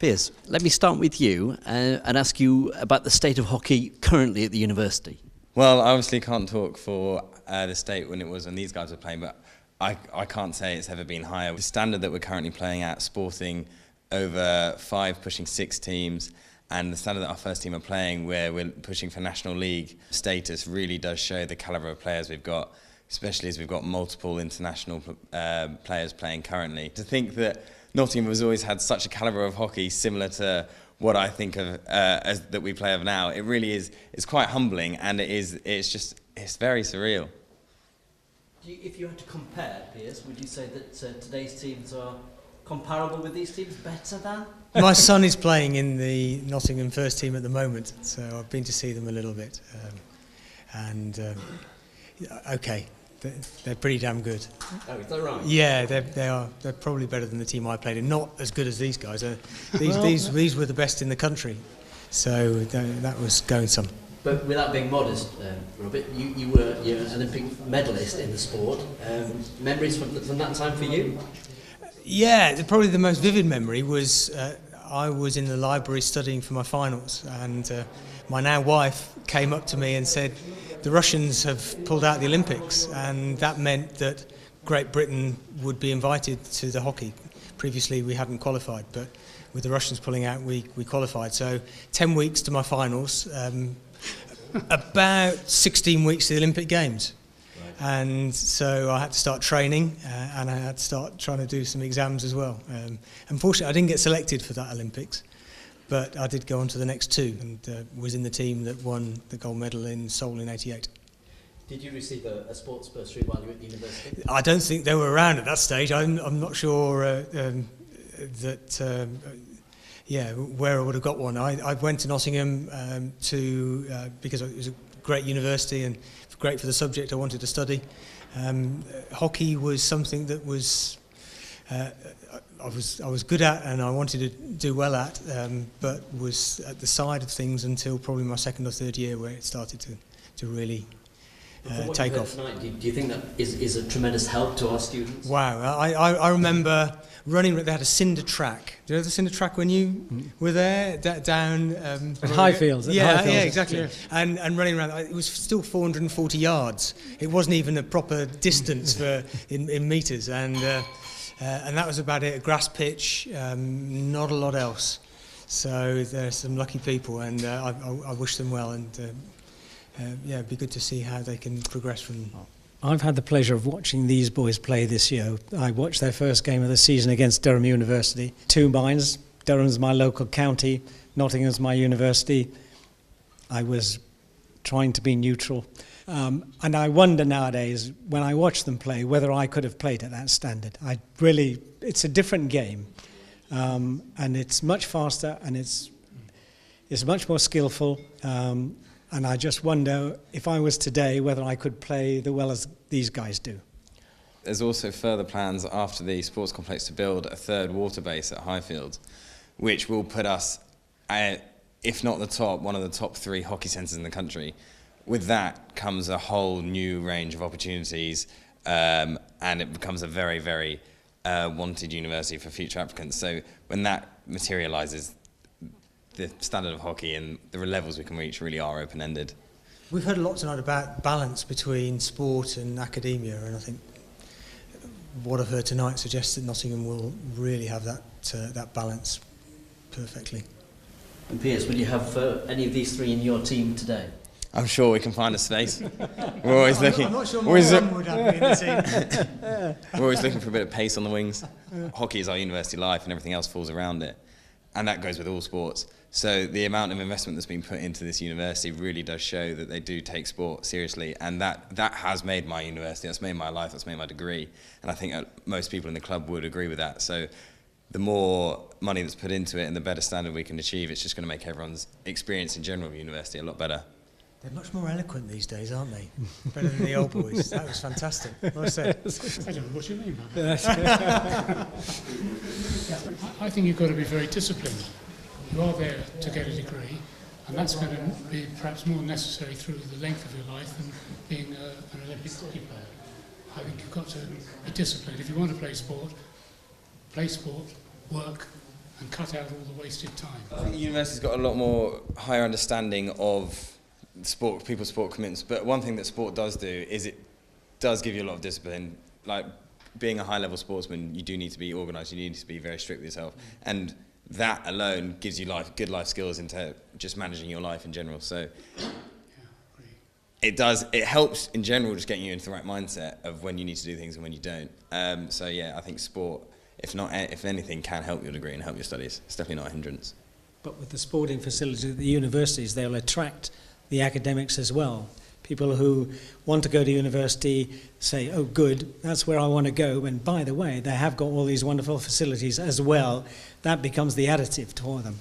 Piers, let me start with you and ask you about the state of hockey currently at the university. Well, I obviously can't talk for the state when these guys were playing, but I can't say it's ever been higher. The standard that we're currently playing at, sporting over 5, pushing 6 teams, and the standard that our first team are playing, where we're pushing for National League status, really does show the calibre of players we've got, especially as we've got multiple international players playing currently. To think that Nottingham has always had such a calibre of hockey similar to what I think of as that we play of now, it really is. It's quite humbling, and it's very surreal. If you had to compare, Piers, would you say that today's teams are comparable with these teams, better than? My son is playing in the Nottingham first team at the moment, so I've been to see them a little bit, okay. They're pretty damn good. Oh, is that right? Yeah, they are. They're probably better than the team I played in. Not as good as these guys. These were the best in the country, so that was going some. But without being modest, Robert, you're an Olympic medalist in the sport. Memories from that time for you? Yeah, probably the most vivid memory was I was in the library studying for my finals, and my now wife came up to me and said, the Russians have pulled out the Olympics, and that meant that Great Britain would be invited to the hockey. Previously we hadn't qualified, but with the Russians pulling out we qualified. So 10 weeks to my finals, about 16 weeks to the Olympic Games. Right. And so I had to start training and I had to start trying to do some exams as well. Unfortunately I didn't get selected for that Olympics, but I did go on to the next 2 and was in the team that won the gold medal in Seoul in '88. Did you receive a sports bursary while you were at the university? I don't think they were around at that stage. I'm not sure where I would have got one. I went to Nottingham because it was a great university and great for the subject I wanted to study. Hockey was something that was I was good at and I wanted to do well at, but was at the side of things until probably my 2nd or 3rd year, where it started to really take off. Tonight, do you think that is a tremendous help to our students? Wow, I remember running. They had a cinder track. Do you know the cinder track when you were there down at Highfields? Yeah, exactly. Yeah. And running around. It was still 440 yards. It wasn't even a proper distance in metres, and that was about it. A grass pitch, not a lot else. So there's some lucky people, and I wish them well. And it'd be good to see how they can progress from. I've had the pleasure of watching these boys play this year. I watched their first game of the season against Durham University. 2 mines. Durham's my local county, Nottingham's my university. I was trying to be neutral. And I wonder nowadays, when I watch them play, whether I could have played at that standard. It's a different game. And it's much faster and it's much more skillful. And I just wonder, if I was today, whether I could play the well as these guys do. There's also further plans after the sports complex to build a 3rd water base at Highfields, which will put us, if not one of the top 3 hockey centres in the country. With that comes a whole new range of opportunities, and it becomes a very, very wanted university for future applicants. So when that materialises, the standard of hockey and the levels we can reach really are open-ended. We've heard a lot tonight about balance between sport and academia, and I think what I've heard tonight suggests that Nottingham will really have that balance perfectly. And Piers, will you have any of these 3 in your team today? I'm sure we can find a space. We're always looking. I'm not sure my son would have me in the team. We're always looking for a bit of pace on the wings. Hockey is our university life, and everything else falls around it, and that goes with all sports. So the amount of investment that's been put into this university really does show that they do take sport seriously, and that has made my university, that's made my life, that's made my degree, and I think most people in the club would agree with that. So the more money that's put into it and the better standard we can achieve, it's just going to make everyone's experience in general of university a lot better. They're much more eloquent these days, aren't they? Better than the old boys. That was fantastic. Well said. I don't know what you mean by that. I think you've got to be very disciplined. You are there to get a degree, and that's going to be perhaps more necessary through the length of your life than being an Olympic hockey player. I think you've got to be disciplined. If you want to play sport, work, and cut out all the wasted time. I think the university's got a lot more higher understanding of sport, people's sport commitments, but one thing that sport does do is it does give you a lot of discipline. Like being a high-level sportsman, you do need to be organised, you need to be very strict with yourself, and that alone gives you good life skills into just managing your life in general. So it helps in general just getting you into the right mindset of when you need to do things and when you don't. So yeah, I think sport, if anything, can help your degree and help your studies. It's definitely not a hindrance. But with the sporting facilities at the universities, they'll attract the academics as well. People who want to go to university say, oh good, that's where I want to go, and by the way, they have got all these wonderful facilities as well. That becomes the additive for them.